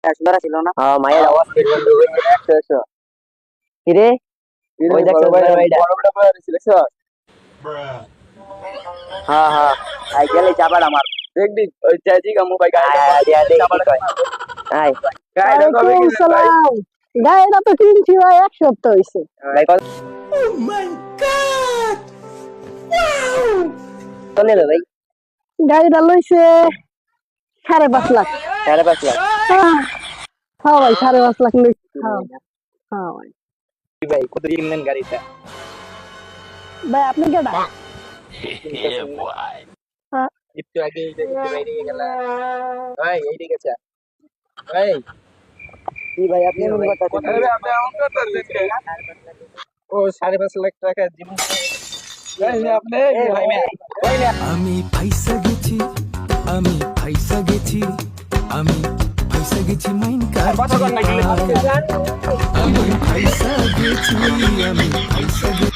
100 ছিল না? হ্যাঁ মায়ের আওয়াজ কি বন্ধু হইছে 100 কিরে ওই দেখছ বড় ভাইটা হ্যাঁ হ্যাঁ আই গেলে যাবার আমার দেখবি ওই চাচি কা মোবাইল আয় আয় দেখি কি কয় আয় ওয়ালাইকুম সালাম। গায়েটা তো কিনছি ভাই 1 সপ্তাহ হইছে। ভাই কল তো নেবে ভাই গাড়িটা লইছে 5.5 লাখ। 5.5 লাখ হ্যাঁ ভাই 5.5 লাখ লইছে। হ্যাঁ ভাই। ভাই কত কিনলেন গাড়িটা ভাই আপনি কেডা? হ্যাঁ। একটু আগে একটু বাইরে গেল ভাই এই দিকে চা ভাই কি ভাই আপনি মন কথা আরে আপনি এমন করতেছেন ও 5.5 লাখ টাকা জিনিস আপনি ভাই আমি ফাইসা গেছি আমি ফাইসা গেছি আমি ফাইসা গেছি মাইন কার কথা কর না কি আমি ফাইসা গেছি আমি ফাইসা গেছি